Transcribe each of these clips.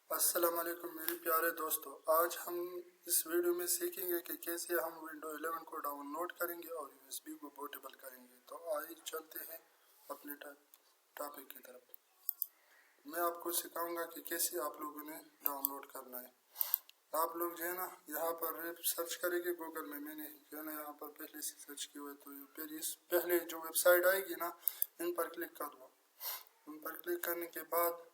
السلام علیکم میرے پیارے دوستو، آج ہم اس ویڈیو میں سیکھیں گے کہ کیسے ہم ونڈو 11 کو ڈاؤن لوڈ کریں گے اور یو ایس بی کو بوٹیبل کریں گے۔ تو آئیے چلتے ہیں اپنے ٹاپک کی طرف۔ میں آپ کو سکھاؤں گا کہ کیسے آپ لوگوں نے ڈاؤن لوڈ کرنا ہے۔ آپ لوگ جو ہے نا یہاں پر سرچ کریں گے گوگل میں نے جو ہے نا یہاں پر پہلے سے سرچ کیا ہوا ہے، تو پھر اس پہلے جو ویب سائٹ آئے گی نا ان پر کلک کر لو۔ ان پر کلک کرنے کے بعد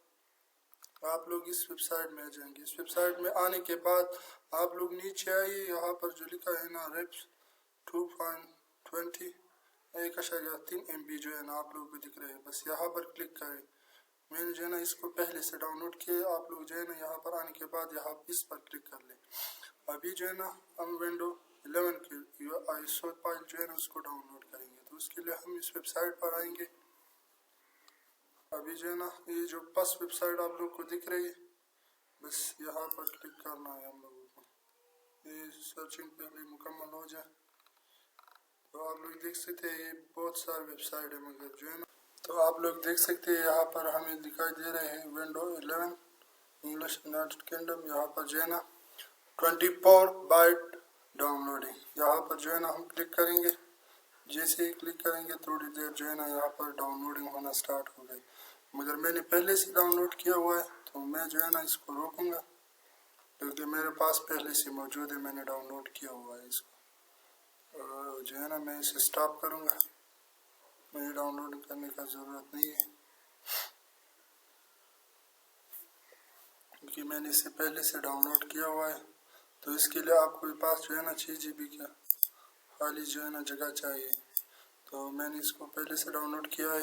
آپ لوگ اس ویب سائٹ میں آ جائیں گے۔ اس ویب سائٹ میں آنے کے بعد آپ لوگ نیچے آئیے، یہاں پر جو لکھا ہے نا ریپس 2.20 1.3 MB جو ہے نا آپ لوگوں کو دکھ رہے ہیں، بس یہاں پر کلک کریں۔ میں نے جو ہے نا اس کو پہلے سے ڈاؤن لوڈ کیا، آپ لوگ جو ہے نا یہاں پر آنے کے بعد یہاں اس پر کلک کر لیں۔ ابھی جو ہے نا ہم ونڈو 11 کی ISO فائل جو ہے نا اس کو ڈاؤن لوڈ کریں گے، تو اس کے لیے ہم اس ویب سائٹ پر آئیں گے۔ ابھی جو ہے نا یہ جو پس ویب سائٹ آپ لوگ کو دکھ رہی ہے، بس یہاں پر کلک کرنا ہے ہم لوگوں کو۔ یہ سرچنگ پہلے مکمل ہو جائے تو آپ لوگ دیکھ سکتے ہیں یہ بہت سارے ویب سائٹ ہے، مگر جو ہے نا تو آپ لوگ دیکھ سکتے ہیں یہاں پر ہمیں دکھائی دے رہے ہیں ونڈو 11 انگلش یونائٹڈ کنگڈم۔ یہاں پر جو ہے نا 24 بائٹ ڈاؤن لوڈنگ، یہاں پر جو ہے نا ہم کلک کریں گے۔ جیسے ہی کلک کریں گے تھوڑی دیر جو ہے نا یہاں پر ڈاؤن لوڈنگ ہونا سٹارٹ ہو گئی، مگر میں نے پہلے سے ڈاؤن لوڈ کیا ہوا ہے تو میں جو ہے نا اس کو روکوں گا کیونکہ میرے پاس پہلے سے موجود ہے، میں نے ڈاؤن لوڈ کیا ہوا ہے اس کو۔ جو ہے نا میں اسے سٹاپ کروں گا، مجھے ڈاؤن لوڈ کرنے کا ضرورت نہیں ہے کیونکہ میں نے اسے پہلے سے ڈاؤن لوڈ کیا ہوا ہے۔ تو اس کے لیے آپ کے پاس جو ہے نا 6 GB کا خالی جو ہے نا جگہ چاہیے، تو میں نے اس کو پہلے سے ڈاؤن لوڈ کیا ہے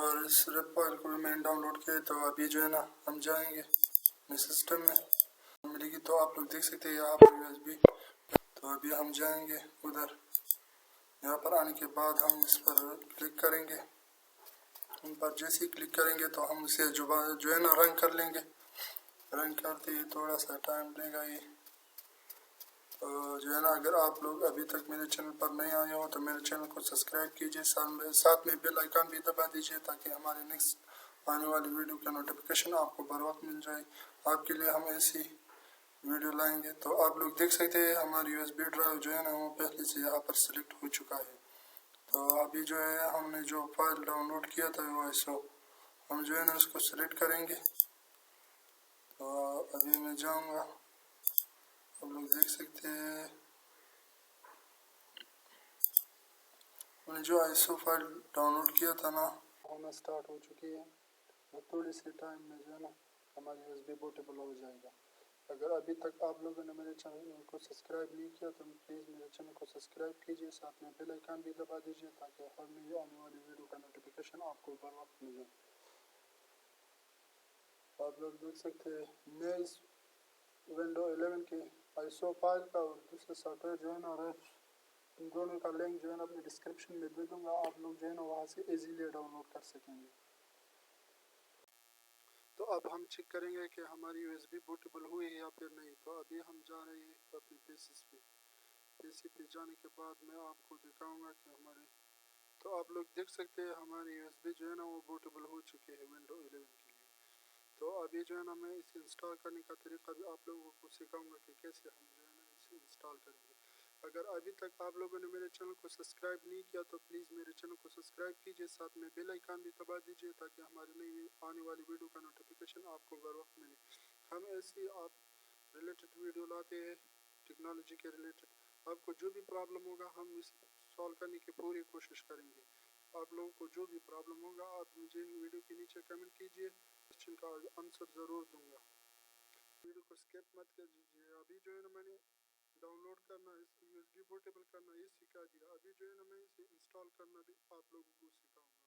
اور اس ریپ فائل کو بھی میں نے ڈاؤن لوڈ کیا ہے۔ تو ابھی جو ہے نا ہم جائیں گے اپنے سسٹم میں ملے گی، تو آپ لوگ دیکھ سکتے ہیں یہاں پر USB۔ تو ابھی ہم جائیں گے ادھر، یہاں پر آنے کے بعد ہم اس پر کلک کریں گے۔ ان پر جیسے ہی کلک کریں گے تو ہم اسے جو ہے نا رن کر لیں گے۔ رن کرتے ہی تھوڑا سا ٹائم لے گا یہ۔ تو جو ہے نا اگر آپ لوگ ابھی تک میرے چینل پر نہیں آئے ہو تو میرے چینل کو سبسکرائب کیجئے، ساتھ میں بیل آئیکن بھی دبا دیجئے تاکہ ہمارے نیکسٹ آنے والی ویڈیو کا نوٹیفیکیشن آپ کو بر وقت مل جائے۔ آپ کے لیے ہم ایسی ویڈیو لائیں گے۔ تو آپ لوگ دیکھ سکتے ہیں ہماری USB ڈرائیو جو ہے نا وہ پہلے سے یہاں پر سلیکٹ ہو چکا ہے۔ تو ابھی جو ہے ہم نے جو فائل ڈاؤن لوڈ کیا تھا وہ ISO، ہم جو ہے نا اس کو سلیکٹ کریں گے۔ تو ابھی میں جاؤں گا، آپ لوگ دیکھ سکتے ہیں میں نے جو ISO فائل ڈاؤن لوڈ کیا تھا نا ہونا سٹارٹ ہو چکی ہے، اور تھوڑی سی ٹائم میں جو ہے نا ہماری USB بوٹیبل ہو جائے گا۔ اگر ابھی تک آپ لوگوں نے میرے چینل کو سبسکرائب نہیں کیا تو پلیز میرے چینل کو سبسکرائب کیجئے، ساتھ میں بیل آئیکن بھی دبا دیجئے تاکہ ہر نئی آنے والی ویڈیو کا نوٹیفیکیشن آپ کو بر وقت مل جائے۔ آپ لوگ دیکھ سکتے ہیں میں اس ونڈو 11 کی ISO فائل کا اور دوسرے سافٹ ویئر جو ہے نا ریپس، ان دونوں کا لنک جو ہے نا اپنے ڈسکرپشن میں دے دوں گا، آپ لوگ جو ہے نا وہاں سے ایزیلی ڈاؤن لوڈ کر سکیں گے۔ تو اب ہم چیک کریں گے کہ ہماری USB بوٹیبل ہوئی ہے یا پھر نہیں۔ تو ابھی ہم جا رہے ہیں اپنے پیسی پہ جانے کے بعد میں آپ کو دکھاؤں گا کہ ہمارے تو آپ لوگ دیکھ سکتے ہیں ہماری USB جو ہے نا وہ بوٹیبل ہو چکی ہے ونڈو 11 کے لیے۔ تو ابھی جو ہے نا میں اسے انسٹال کرنے کا طریقہ بھی آپ لوگوں کو سکھاؤں گا کہ کیسے ہم جو ہے نا اسے انسٹال کریں گے۔ اگر ابھی تک آپ لوگوں نے میرے چینل کو سبسکرائب نہیں کیا تو پلیز میرے چینل کو سبسکرائب کیجئے، ساتھ میں بیل آئیکن بھی دبا دیجئے تاکہ ہماری نئی آنے والی ویڈیو کا نوٹیفیکیشن آپ کو بر وقت ملے۔ ہم ایسی آپ ریلیٹڈ ویڈیو لاتے ہیں ٹیکنالوجی کے ریلیٹڈ، آپ کو جو بھی پرابلم ہوگا ہم اس سالو کرنے کی پوری کوشش کریں گے۔ آپ لوگوں کو جو بھی پرابلم ہوگا آپ مجھے ویڈیو کے نیچے کمنٹ کیجئے، کوسچن کا آنسر ضرور دوں گا۔ ویڈیو کو سکپ مت کیجئے۔ ابھی جو ہے نا میں نے ڈاؤن لوڈ کرنا USB بوٹیبل کرنا یہ سکھا دیا، ابھی جو ہے نا میں اسے انسٹال کرنا بھی آپ لوگوں کو سکھاؤں گا۔